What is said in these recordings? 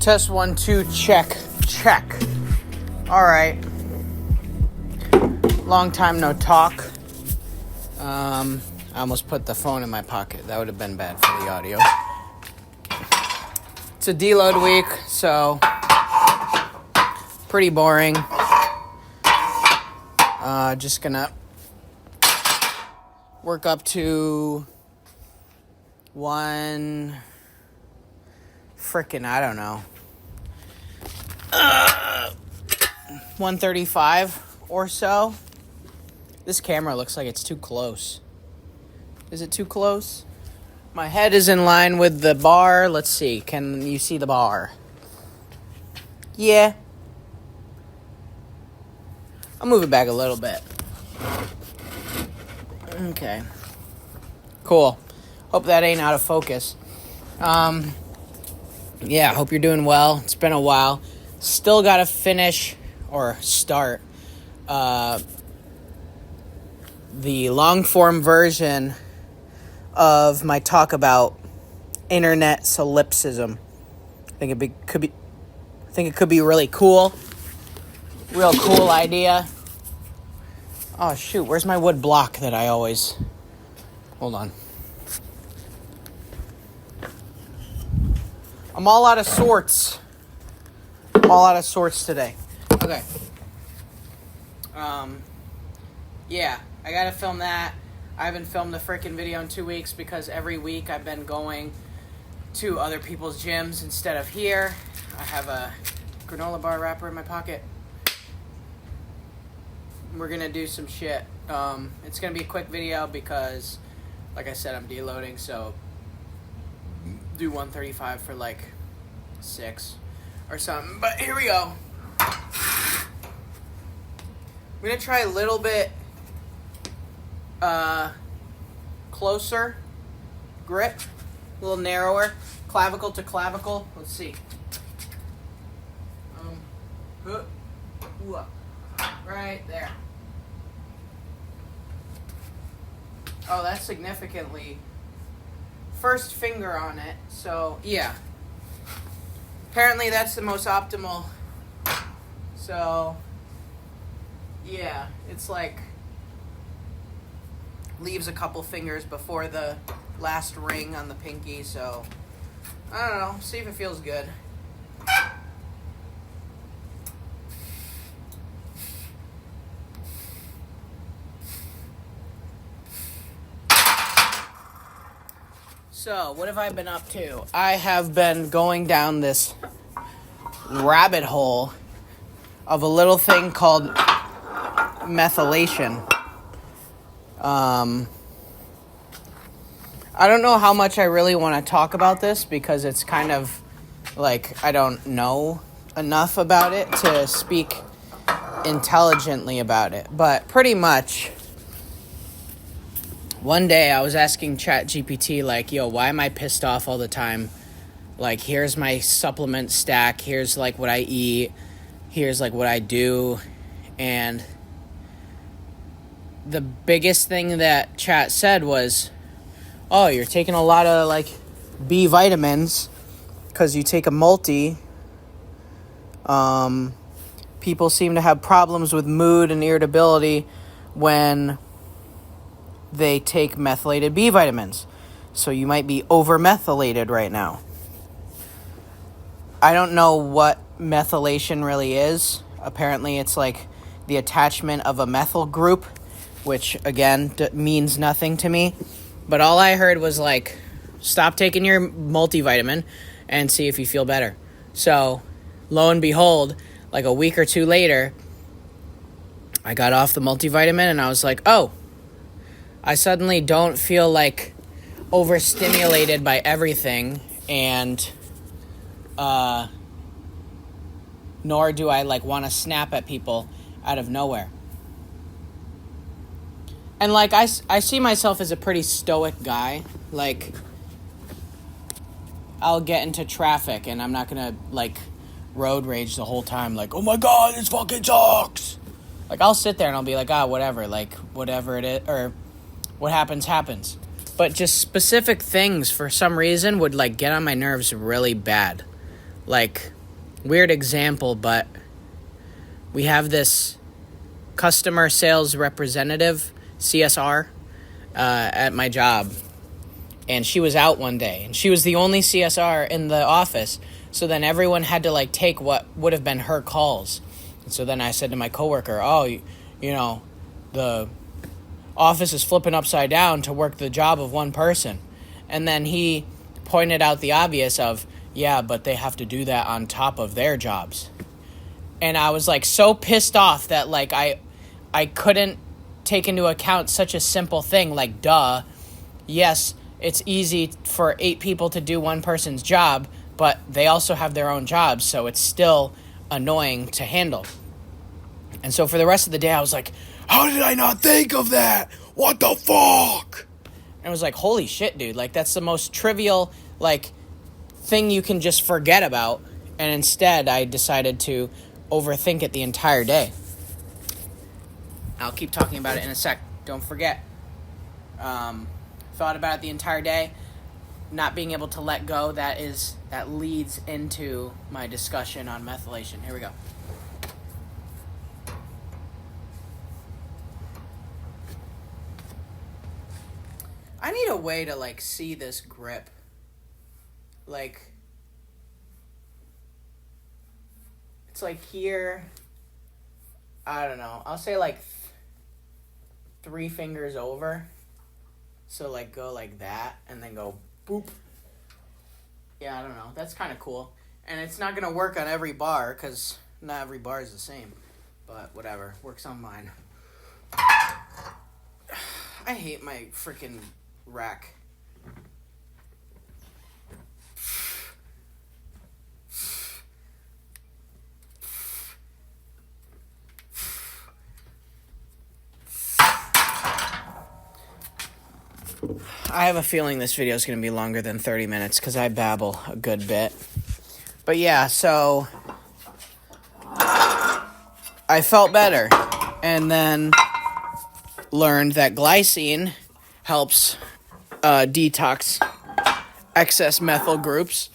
Test 1, 2, check. All right. Long time no talk. I almost put the phone in my pocket. That would have been bad for the audio. It's a deload week, so pretty boring. Just gonna work up to I don't know, 135 or so. This camera looks like it's too close. Is it too close? My head is in line with the bar. Let's see. Can you see the bar? Yeah. I'll move it back a little bit. Okay. Cool. Hope that ain't out of focus. Yeah, hope you're doing well. It's been a while. Still got to finish or start the long-form version of my talk about internet solipsism. I think it could be really cool. Real cool idea. Oh shoot, where's my wood block that I always... Hold on. I'm all out of sorts. Today. Okay. Yeah, I gotta film that. I haven't filmed the frickin' video in 2 weeks because every week I've been going to other people's gyms instead of here. I have a granola bar wrapper in my pocket. We're gonna do some shit. It's gonna be a quick video because, like I said, I'm deloading, so do 135 for like 6 or something. But here we go. I'm gonna try a little bit closer grip, a little narrower, clavicle to clavicle. Let's see. Right there. Oh, that's significantly first finger on it. So yeah, apparently that's the most optimal. So yeah, it's like leaves a couple fingers before the last ring on the pinky. So I don't know, see if it feels good. So, what have I been up to? I have been going down this rabbit hole of a little thing called methylation. I don't know how much I really want to talk about this because it's kind of like I don't know enough about it to speak intelligently about it. But pretty much, one day I was asking ChatGPT, like, yo, why am I pissed off all the time? Like, here's my supplement stack. Here's, like, what I eat. Here's, like, what I do. And the biggest thing that Chat said was, oh, you're taking a lot of, like, B vitamins because you take a multi. People seem to have problems with mood and irritability when they take methylated B vitamins. So you might be over-methylated right now. I don't know what methylation really is. Apparently it's like the attachment of a methyl group, which, again, means nothing to me. But all I heard was, like, stop taking your multivitamin and see if you feel better. So, lo and behold, like a week or two later, I got off the multivitamin and I was like, oh, I suddenly don't feel like overstimulated by everything, and nor do I like want to snap at people out of nowhere. And like I see myself as a pretty stoic guy. Like, I'll get into traffic and I'm not gonna like road rage the whole time. Like, oh my god, this fucking sucks. Like, I'll sit there and I'll be like, whatever. Like, whatever it is, or what happens, happens. But just specific things, for some reason, would, like, get on my nerves really bad. like, weird example, but we have this customer sales representative, CSR, at my job. And she was out one day, and she was the only CSR in the office. So then everyone had to, like, take what would have been her calls. And so then I said to my coworker, the office is flipping upside down to work the job of one person. And then he pointed out the obvious of, yeah, but they have to do that on top of their jobs. And I was, like, so pissed off that, like, I couldn't take into account such a simple thing, like, duh, yes, it's easy for 8 people to do one person's job, but they also have their own jobs, so it's still annoying to handle. And so for the rest of the day, I was like, how did I not think of that? What the fuck? And it was like, holy shit, dude. Like, that's the most trivial, like, thing you can just forget about. And instead, I decided to overthink it the entire day. I'll keep talking about it in a sec. Don't forget. Thought about it the entire day. Not being able to let go, that leads into my discussion on methylation. Here we go. I need a way to, like, see this grip. Like, it's like here, I don't know, I'll say like 3 fingers over. So, like, go like that, and then go boop. Yeah, I don't know. That's kind of cool. And it's not going to work on every bar, because not every bar is the same. But whatever. Works on mine. I hate my freaking rack. I have a feeling this video is going to be longer than 30 minutes because I babble a good bit. But yeah, so I felt better and then learned that glycine helps detox excess methyl groups.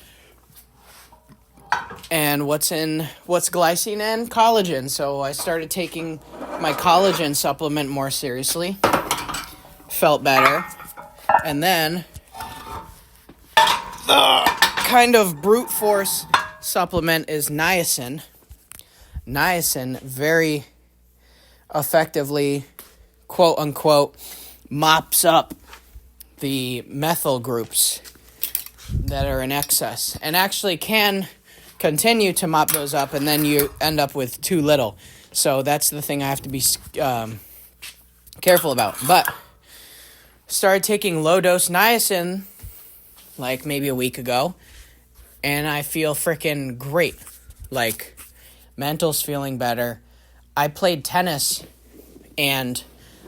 And what's glycine in? Collagen. So I started taking my collagen supplement more seriously. Felt better. And then the kind of brute force supplement is niacin. Niacin very effectively, quote unquote, mops up the methyl groups that are in excess, and actually can continue to mop those up, and then you end up with too little. So that's the thing I have to be careful about. But started taking low-dose niacin like maybe a week ago, and I feel freaking great. Like, mental's feeling better. I played tennis, and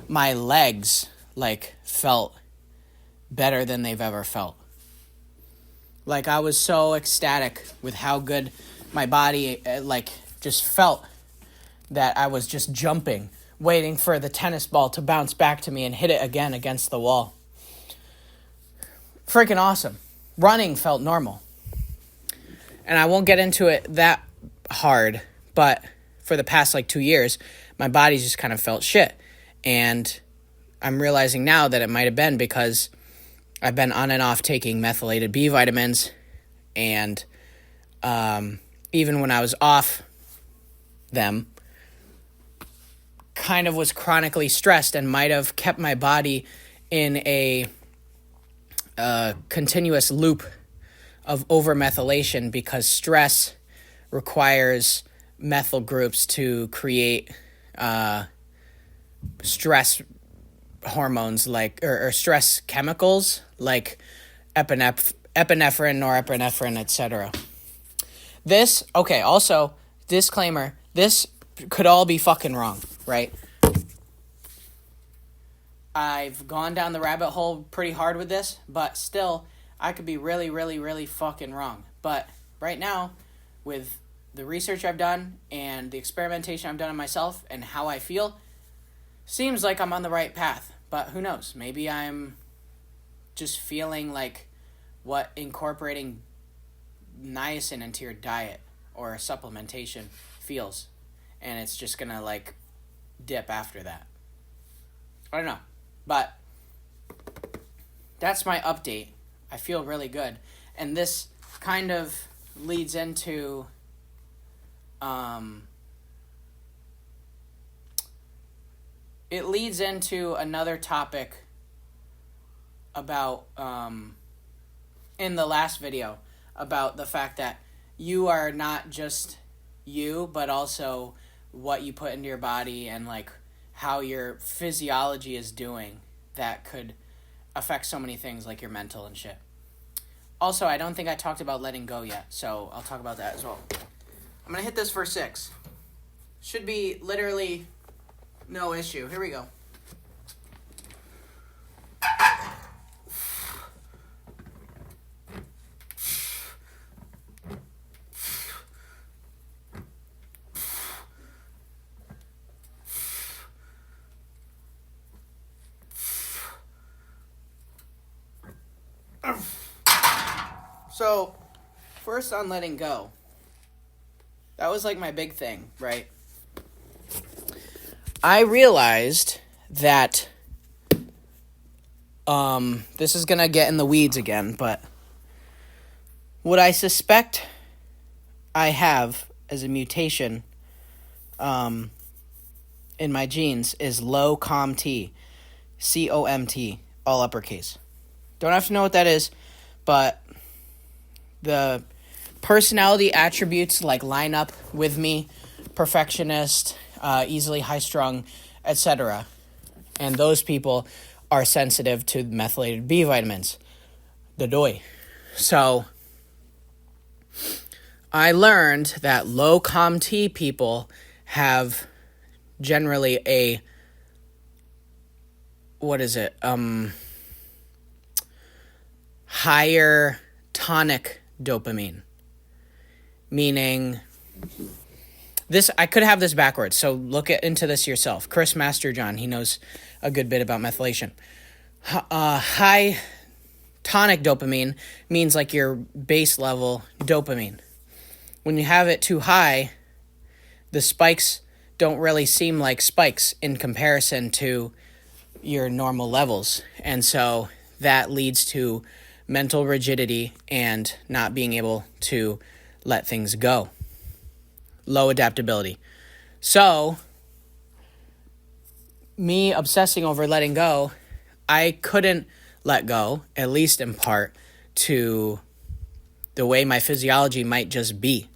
my legs, like, felt better than they've ever felt. Like, I was so ecstatic with how good my body, just felt that I was just jumping, waiting for the tennis ball to bounce back to me and hit it again against the wall. Freaking awesome. Running felt normal. And I won't get into it that hard, but for the past, 2 years, my body just kind of felt shit. And I'm realizing now that it might have been because I've been on and off taking methylated B vitamins, and even when I was off them, kind of was chronically stressed and might have kept my body in a continuous loop of overmethylation, because stress requires methyl groups to create stress hormones or stress chemicals like epinephrine, norepinephrine, etc. Also, disclaimer, this could all be fucking wrong, right? I've gone down the rabbit hole pretty hard with this, but still, I could be really, really, really fucking wrong. But right now, with the research I've done and the experimentation I've done on myself and how I feel, seems like I'm on the right path. But who knows? Maybe I'm just feeling like what incorporating niacin into your diet or supplementation feels. And it's just going to, like, dip after that. I don't know. But that's my update. I feel really good. And this kind of leads into another topic about in the last video about the fact that you are not just you, but also what you put into your body and like how your physiology is doing that could affect so many things like your mental and shit. Also, I don't think I talked about letting go yet, so I'll talk about that as well. I'm going to hit this for 6. Should be literally no issue. Here we go. So, first on letting go. That was like my big thing, right? I realized that this is going to get in the weeds again, but what I suspect I have as a mutation in my genes is low COMT, COMT, all uppercase. Don't have to know what that is, but the personality attributes like line up with me: perfectionist, easily high-strung, etc. And those people are sensitive to methylated B vitamins, the doi. So I learned that low COMT people have generally a, higher tonic dopamine. Meaning, this, I could have this backwards, so look into this yourself. Chris Masterjohn, he knows a good bit about methylation. High tonic dopamine means like your base level dopamine. When you have it too high, the spikes don't really seem like spikes in comparison to your normal levels. And so that leads to mental rigidity and not being able to let things go. Low adaptability. So, me obsessing over letting go, I couldn't let go, at least in part, to the way my physiology might just be.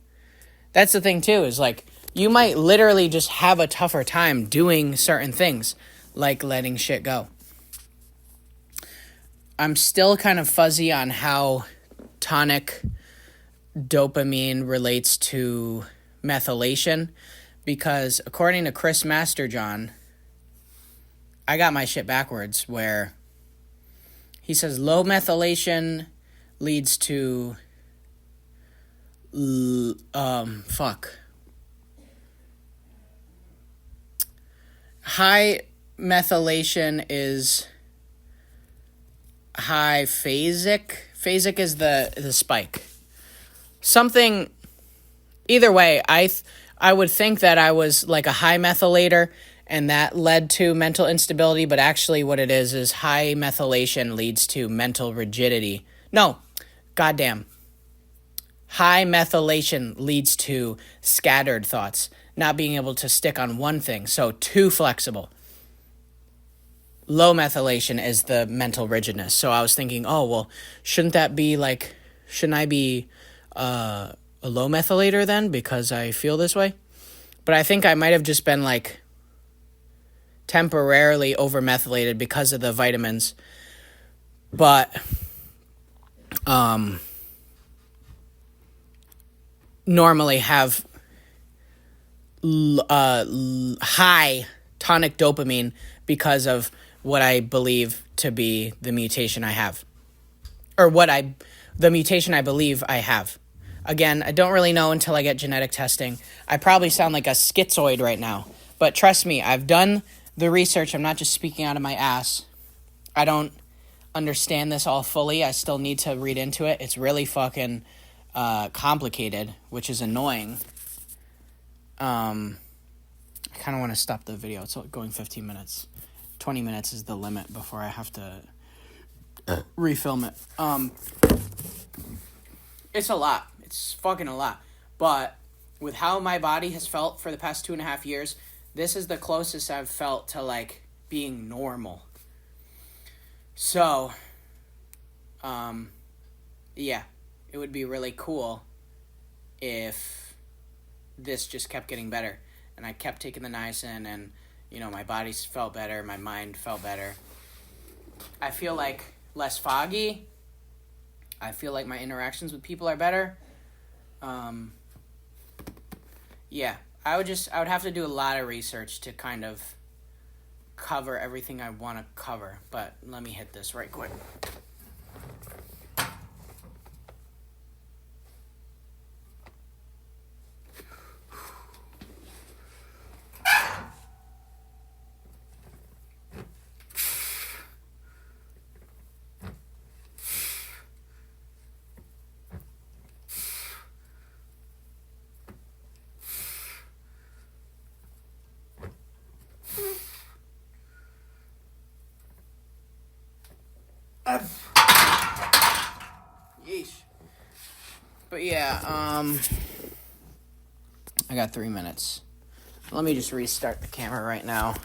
That's the thing, too, is like, you might literally just have a tougher time doing certain things, like letting shit go. I'm still kind of fuzzy on how tonic dopamine relates to methylation, because according to Chris Masterjohn, I got my shit backwards, where he says low methylation leads to high methylation is high phasic. Phasic is the spike. Something, either way, I would think that I was like a high methylator and that led to mental instability, but actually what it is high methylation leads to mental rigidity. No, goddamn. High methylation leads to scattered thoughts, not being able to stick on one thing, so too flexible. Low methylation is the mental rigidness. So I was thinking, oh, well, shouldn't I be a low methylator then because I feel this way? But I think I might have just been like temporarily over methylated because of the vitamins. But normally have high tonic dopamine because of what I believe to be the mutation I have. Or the mutation I believe I have. Again, I don't really know until I get genetic testing. I probably sound like a schizoid right now. But trust me, I've done the research. I'm not just speaking out of my ass. I don't understand this all fully. I still need to read into it. It's really fucking complicated, which is annoying. I kind of want to stop the video. It's going 15 minutes. 20 minutes is the limit before I have to refilm it. It's a lot. It's fucking a lot. But with how my body has felt for the past 2.5 years, this is the closest I've felt to, like, being normal. So, yeah, it would be really cool if this just kept getting better. And I kept taking the niacin, and, you know, my body felt better, my mind felt better. I feel like less foggy. I feel like my interactions with people are better. Yeah, I would have to do a lot of research to kind of cover everything I want to cover. But let me hit this right quick. Yeesh. But yeah, I got 3 minutes. Let me just restart the camera right now.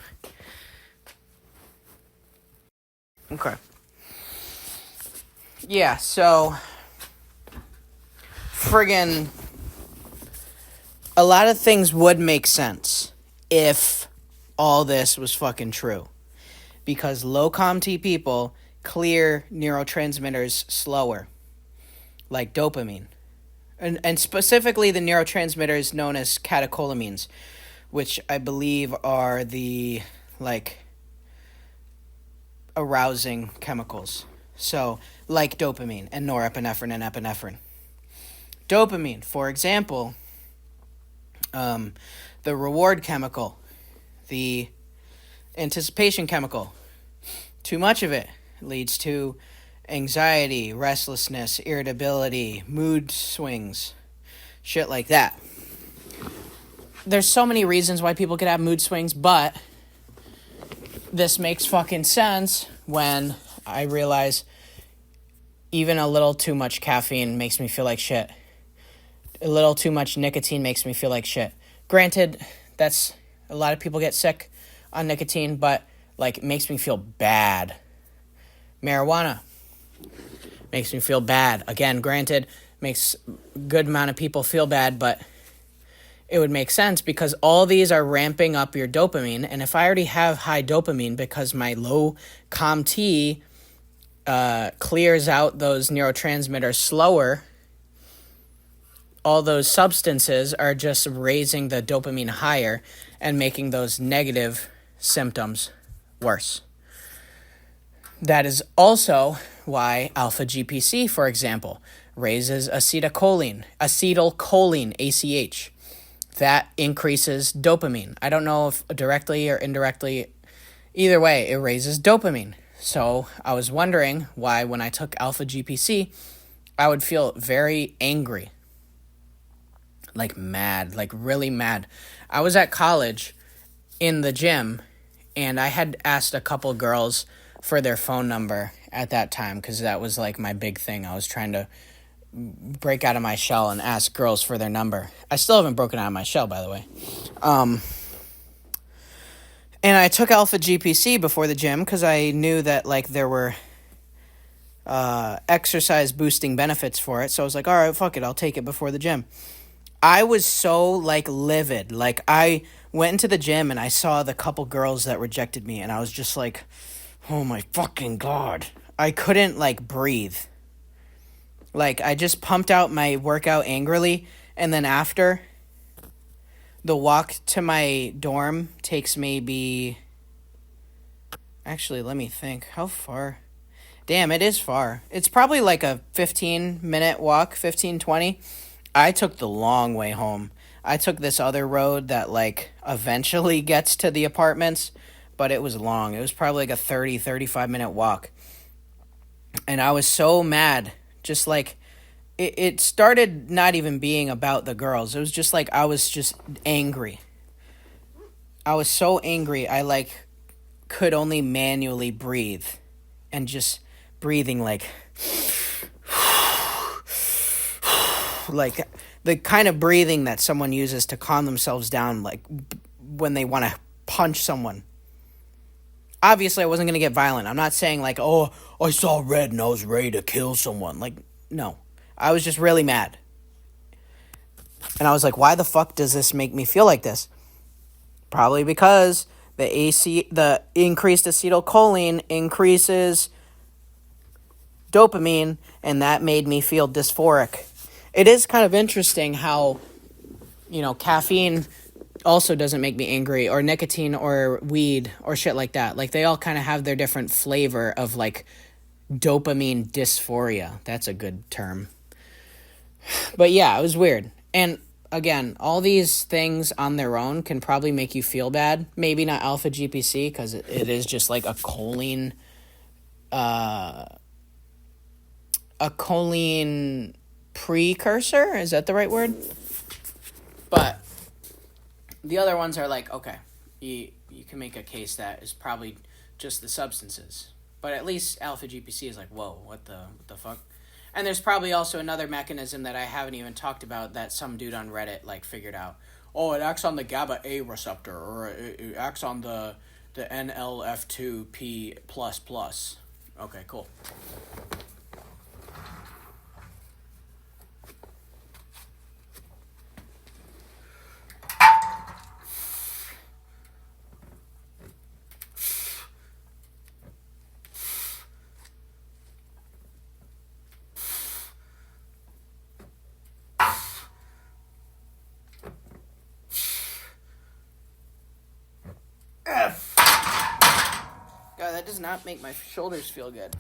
Okay. Yeah, so friggin' a lot of things would make sense if all this was fucking true. Because low COMT people clear neurotransmitters slower, like dopamine. And specifically the neurotransmitters known as catecholamines, which I believe are the, like, arousing chemicals. So, like dopamine and norepinephrine and epinephrine. Dopamine, for example, the reward chemical, the anticipation chemical. Too much of it leads to anxiety, restlessness, irritability, mood swings, shit like that. There's so many reasons why people could have mood swings, but this makes fucking sense when I realize even a little too much caffeine makes me feel like shit. A little too much nicotine makes me feel like shit. Granted, that's a lot of people get sick on nicotine, but, like, it makes me feel bad. Marijuana makes me feel bad. Again, granted, makes a good amount of people feel bad, but it would make sense because all these are ramping up your dopamine, and if I already have high dopamine because my low COMT clears out those neurotransmitters slower, all those substances are just raising the dopamine higher and making those negative symptoms worse. That is also why alpha GPC, for example, raises acetylcholine, ACH. That increases dopamine. I don't know if directly or indirectly, either way, it raises dopamine. So I was wondering why when I took alpha GPC, I would feel very angry. Like mad, like really mad. I was at college in the gym, and I had asked a couple girls for their phone number at that time because that was like my big thing. I was trying to break out of my shell and ask girls for their number. I still haven't broken out of my shell, by the way. And I took alpha GPC before the gym because I knew that, like, there were exercise boosting benefits for it. So I was like, all right, fuck it, I'll take it before the gym. I was so, like, livid. Like, I went into the gym and I saw the couple girls that rejected me, and I was just like, oh my fucking God. I couldn't, like, breathe. Like, I just pumped out my workout angrily, and then after, the walk to my dorm takes maybe... Actually, let me think. How far? Damn, it is far. It's probably like a 15-minute walk, 15, 20. I took the long way home. I took this other road that, like, eventually gets to the apartments, but it was long. It was probably like a 35-minute walk. And I was so mad. Just, like, it started not even being about the girls. It was just like I was just angry. I was so angry I like could only manually breathe, and just breathing like the kind of breathing that someone uses to calm themselves down, like when they want to punch someone. Obviously, I wasn't going to get violent. I'm not saying like, oh, I saw red and I was ready to kill someone. Like, no. I was just really mad. And I was like, why the fuck does this make me feel like this? Probably because the increased acetylcholine increases dopamine, and that made me feel dysphoric. It is kind of interesting how, caffeine also doesn't make me angry, or nicotine or weed or shit like that. Like, they all kind of have their different flavor of like dopamine dysphoria. That's a good term. But yeah, it was weird. And again, all these things on their own can probably make you feel bad. Maybe not alpha GPC, because it is just like a choline precursor. Is that the right word? But the other ones are like, okay, you can make a case that is probably just the substances. But at least alpha GPC is like, whoa, what the fuck? And there's probably also another mechanism that I haven't even talked about that some dude on Reddit like figured out. Oh, it acts on the GABA A receptor, or it acts on the NLF2P++. Okay, cool. God, that does not make my shoulders feel good.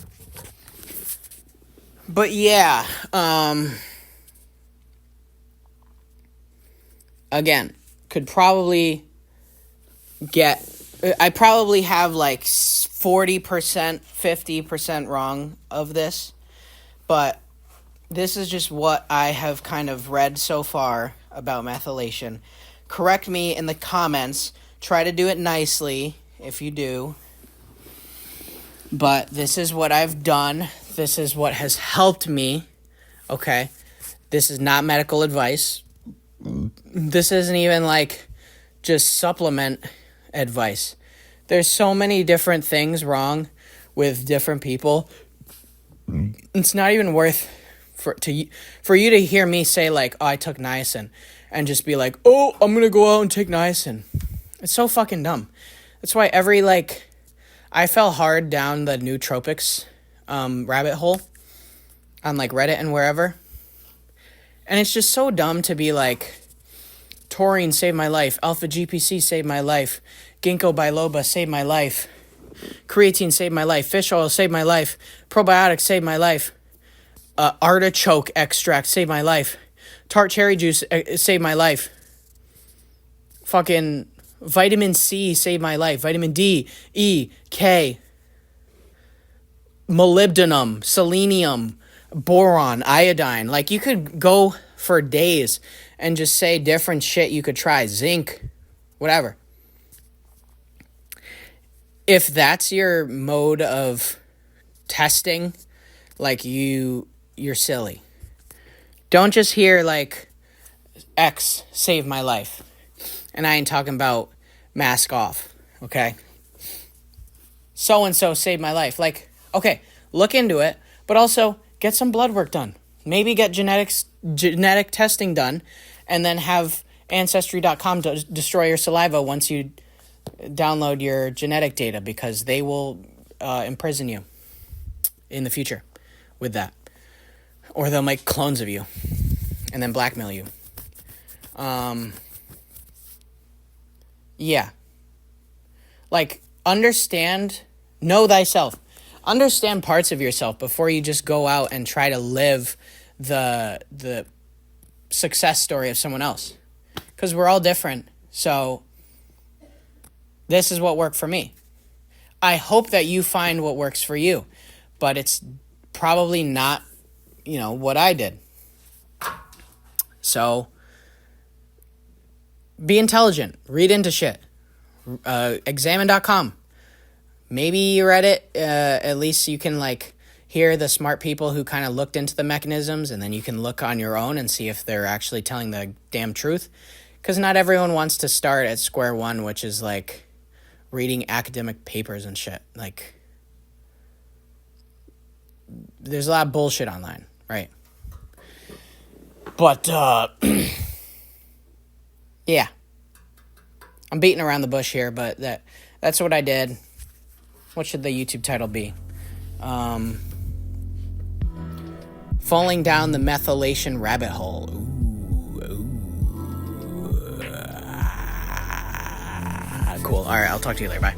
But yeah, again, could probably I probably have like 40%, 50% wrong of this, but this is just what I have kind of read so far about methylation. Correct me in the comments. Try to do it nicely if you do. But this is what I've done. This is what has helped me. Okay? This is not medical advice. This isn't even like just supplement advice. There's so many different things wrong with different people. It's not even worth for you to hear me say like, oh, I took niacin, and just be like, oh, I'm gonna go out and take niacin. It's so fucking dumb. That's why I fell hard down the nootropics rabbit hole on like Reddit and wherever. And it's just so dumb to be like, taurine saved my life, alpha GPC saved my life, ginkgo biloba saved my life, creatine saved my life, fish oil saved my life, probiotics saved my life, artichoke extract saved my life, tart cherry juice saved my life, fucking vitamin C saved my life, vitamin D, E, K, molybdenum, selenium, boron, iodine. Like, you could go for days and just say different shit you could try, zinc, whatever. If that's your mode of testing, like, you're silly. Don't just hear like, X saved my life. And I ain't talking about mask off, okay? So-and-so saved my life. Like, okay, look into it, but also get some blood work done. Maybe get genetic testing done, and then have Ancestry.com destroy your saliva once you download your genetic data, because they will imprison you in the future with that. Or they'll make clones of you and then blackmail you. Yeah. Like, know thyself. Understand parts of yourself before you just go out and try to live the success story of someone else. Because we're all different. So, this is what worked for me. I hope that you find what works for you. But it's probably not, what I did. So be intelligent. Read into shit. Examine.com. Maybe you read it. At least you can like hear the smart people who kind of looked into the mechanisms, and then you can look on your own and see if they're actually telling the damn truth. Because not everyone wants to start at square one, which is like reading academic papers and shit. Like, there's a lot of bullshit online, right? But, yeah. I'm beating around the bush here, but that's what I did. What should the YouTube title be? Falling down the methylation rabbit hole. Cool. All right, I'll talk to you later. Bye.